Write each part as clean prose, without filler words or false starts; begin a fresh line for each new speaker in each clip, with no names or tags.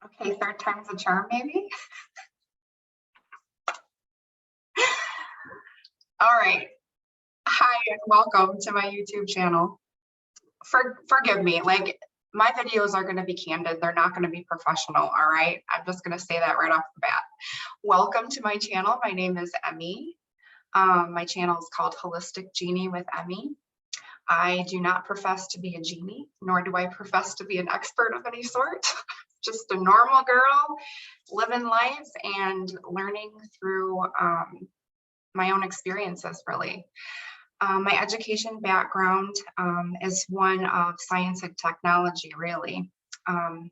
Okay, third time's a charm, maybe? All right. Hi, and welcome to my YouTube channel. Forgive me, like my videos are going to be candid. They're not going to be professional. All right. I'm just going to say that right off the bat. Welcome to my channel. My name is Emmy. My channel is called Holistic Genie with Emmy. I do not profess to be a genie, nor do I profess to be an expert of any sort. Just a normal girl living life and learning through my own experiences, really. My education background is one of science and technology, really. I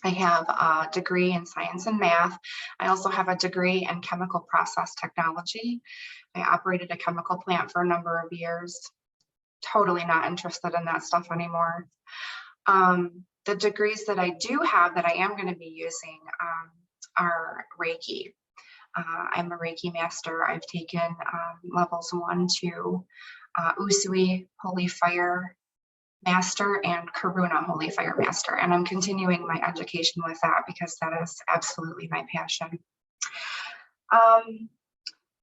have a degree in science and math. I also have a degree in chemical process technology. I operated a chemical plant for a number of years. Totally not interested in that stuff anymore. The degrees that I do have that I am going to be using are Reiki. I'm a Reiki master. I've taken levels 1 to Usui Holy Fire Master and Karuna Holy Fire Master, and I'm continuing my education with that because that is absolutely my passion.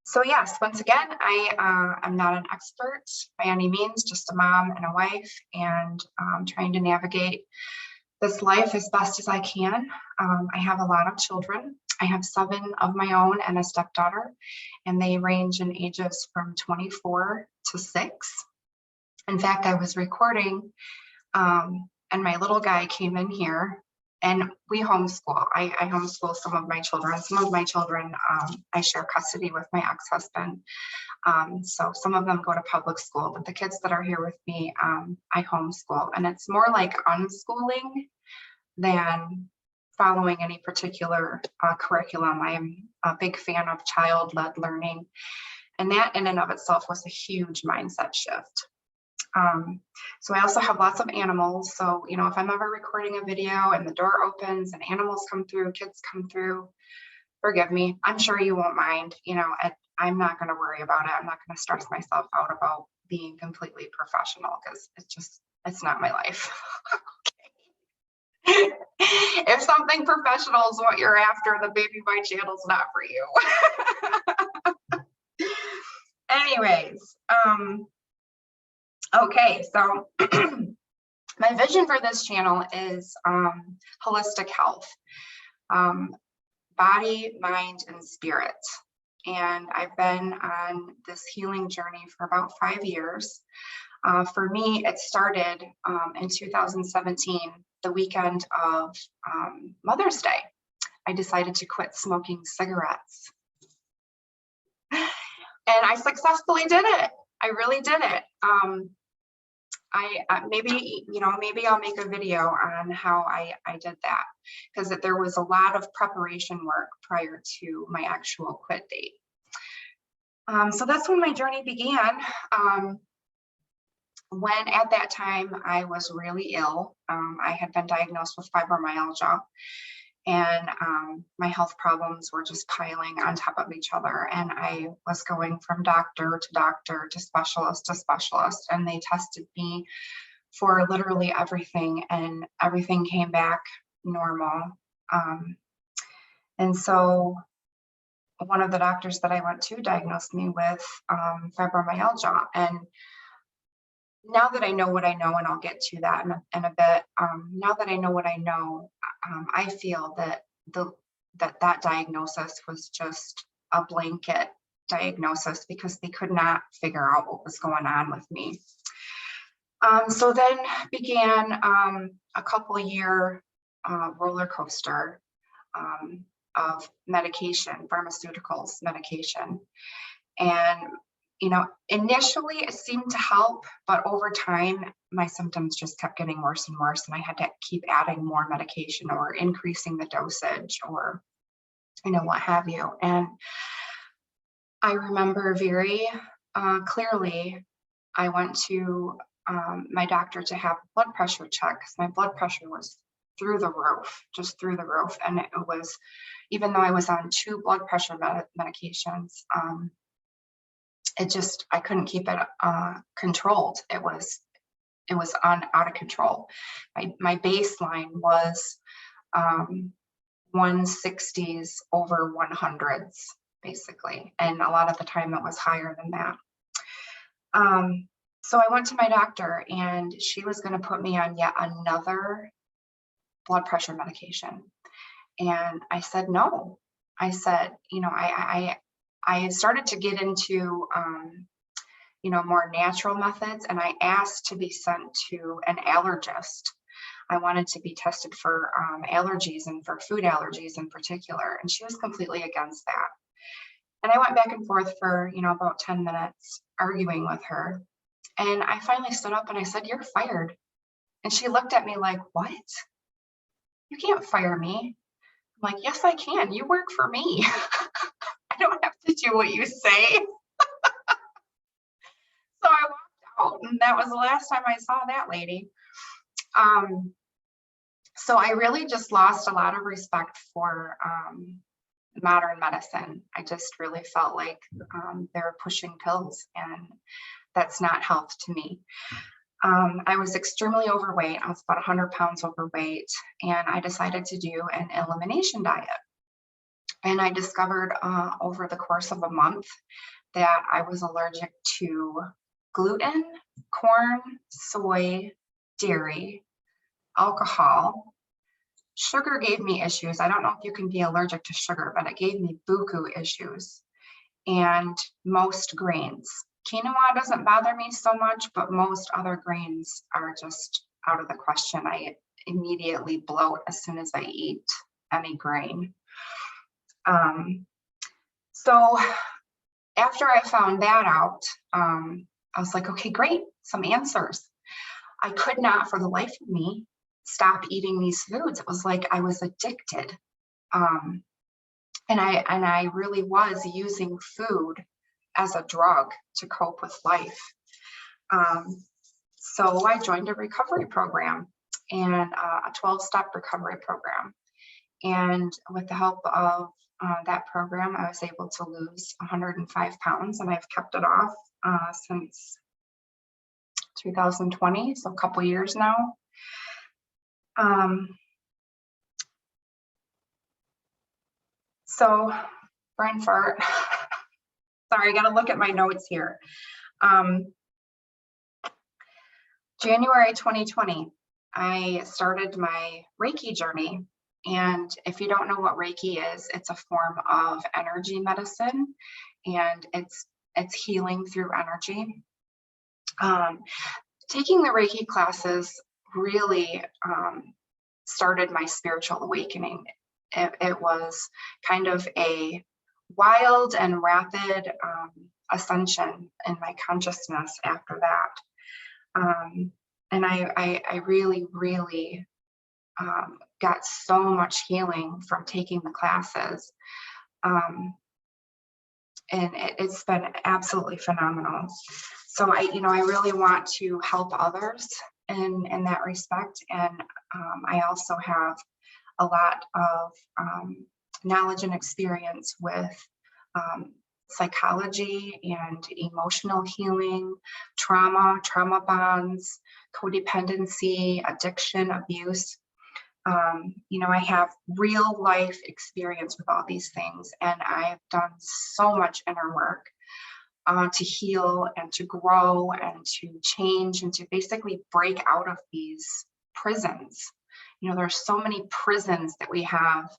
So yes, once again, I'm not an expert by any means, just a mom and a wife, and trying to navigate this life as best as I can. I have a lot of children. I have 7 of my own and a stepdaughter, and they range in ages from 24 to 6. In fact, I was recording and my little guy came in here, and we homeschool. I homeschool some of my children. Some of my children I share custody with my ex-husband. So some of them go to public school, but the kids that are here with me, I homeschool, and it's more like unschooling than following any particular curriculum. I am a big fan of child-led learning, and that in and of itself was a huge mindset shift. So I also have lots of animals. So, you know, if I'm ever recording a video and the door opens and animals come through, kids come through, forgive me. I'm sure you won't mind. You know, I'm not going to worry about it. I'm not going to stress myself out about being completely professional because it's not my life. If something professional is what you're after, the Baby Boy channel's not for you. Anyways, okay, so my vision for this channel is holistic health, body, mind, and spirit. And I've been on this healing journey for about 5 years. For me, it started in 2017, the weekend of Mother's Day. I decided to quit smoking cigarettes. And I successfully did it. I really did it. Maybe I'll make a video on how I did that, because there was a lot of preparation work prior to my actual quit date. So that's when my journey began. When at that time I was really ill. I had been diagnosed with fibromyalgia, and my health problems were just piling on top of each other. And I was going from doctor to specialist, and they tested me for literally everything, and everything came back normal. And so one of the doctors that I went to diagnosed me with fibromyalgia. And now that I know what I know, and I'll get to that in a bit, now that I know what I know, I feel that that diagnosis was just a blanket diagnosis because they could not figure out what was going on with me. So then began a couple-year roller coaster of medication, pharmaceuticals, medication. And you know, initially it seemed to help, but over time, my symptoms just kept getting worse and worse, and I had to keep adding more medication or increasing the dosage or, you know, what have you. And I remember very clearly, I went to my doctor to have a blood pressure check because my blood pressure was through the roof, just through the roof. And it was, even though I was on 2 blood pressure medications, I couldn't keep it controlled. It was out of control. My baseline was 160s over 100s, basically. And a lot of the time it was higher than that. So I went to my doctor and she was going to put me on yet another blood pressure medication. And I said, no. I said, you know, I started to get into, you know, more natural methods, and I asked to be sent to an allergist. I wanted to be tested for allergies and for food allergies in particular, and she was completely against that. And I went back and forth for, you know, about 10 minutes arguing with her. And I finally stood up and I said, "You're fired." And she looked at me like, "What? You can't fire me." I'm like, "Yes, I can. You work for me." I don't have to do what you say. So I walked out, and that was the last time I saw that lady. So I really just lost a lot of respect for modern medicine. I just really felt like they're pushing pills, and that's not health to me. I was extremely overweight. I was about 100 pounds overweight, and I decided to do an elimination diet. And I discovered over the course of a month that I was allergic to gluten, corn, soy, dairy, alcohol. Sugar gave me issues. I don't know if you can be allergic to sugar, but it gave me buku issues, and most grains. Quinoa doesn't bother me so much, but most other grains are just out of the question. I immediately bloat as soon as I eat any grain. So after I found that out, I was like, okay, great, some answers. I could not for the life of me stop eating these foods. It was like I was addicted. And I really was using food as a drug to cope with life. So I joined a recovery program, and a 12-step recovery program. And with the help of that program, I was able to lose 105 pounds, and I've kept it off since 2020, so a couple years now. So brain fart. Sorry, I got to look at my notes here. January 2020, I started my Reiki journey. And if you don't know what Reiki is, it's a form of energy medicine, and it's healing through energy. Taking the Reiki classes really started my spiritual awakening. It was kind of a wild and rapid ascension in my consciousness after that. And I really, really got so much healing from taking the classes. And it's been absolutely phenomenal. So I really want to help others in that respect. And I also have a lot of knowledge and experience with psychology and emotional healing, trauma bonds, codependency, addiction, abuse. I have real life experience with all these things, and I've done so much inner work to heal and to grow and to change and to basically break out of these prisons. There's so many prisons that we have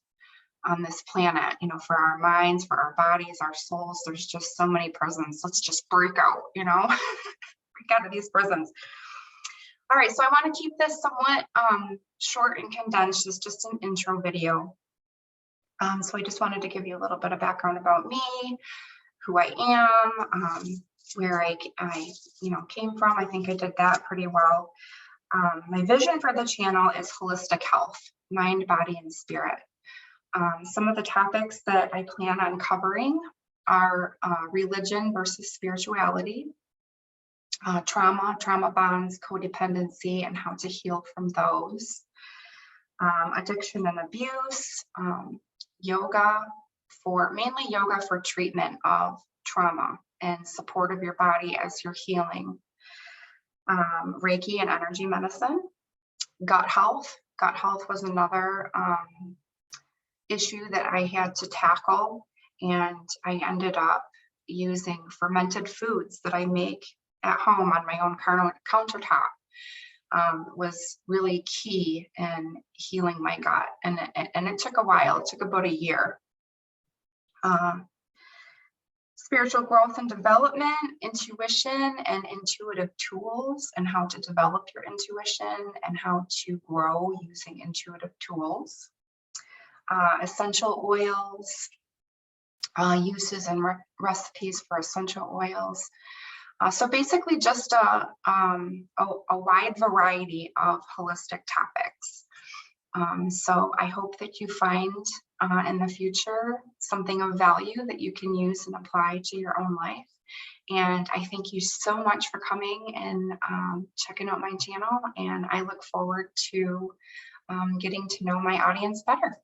on this planet, for our minds, for our bodies, our souls. There's just so many prisons. Let's just break out, break out of these prisons. All right, so I want to keep this somewhat short and condensed. It's just an intro video. So I just wanted to give you a little bit of background about me, who I am, where I came from. I think I did that pretty well. My vision for the channel is holistic health, mind, body, and spirit. Some of the topics that I plan on covering are religion versus spirituality, trauma bonds, codependency, and how to heal from those, addiction and abuse, mainly yoga for treatment of trauma and support of your body as you're healing, Reiki and energy medicine, gut health, Gut health was another issue that I had to tackle, and I ended up using fermented foods that I make at home on my own countertop. Was really key in healing my gut, and it took a while. It took about a year. Spiritual growth and development, intuition and intuitive tools, and how to develop your intuition and how to grow using intuitive tools. Essential oils, uses and recipes for essential oils. So basically just a wide variety of holistic topics. So I hope that you find in the future something of value that you can use and apply to your own life. And I thank you so much for coming and checking out my channel. And I look forward to getting to know my audience better.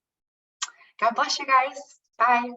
God bless you guys. Bye.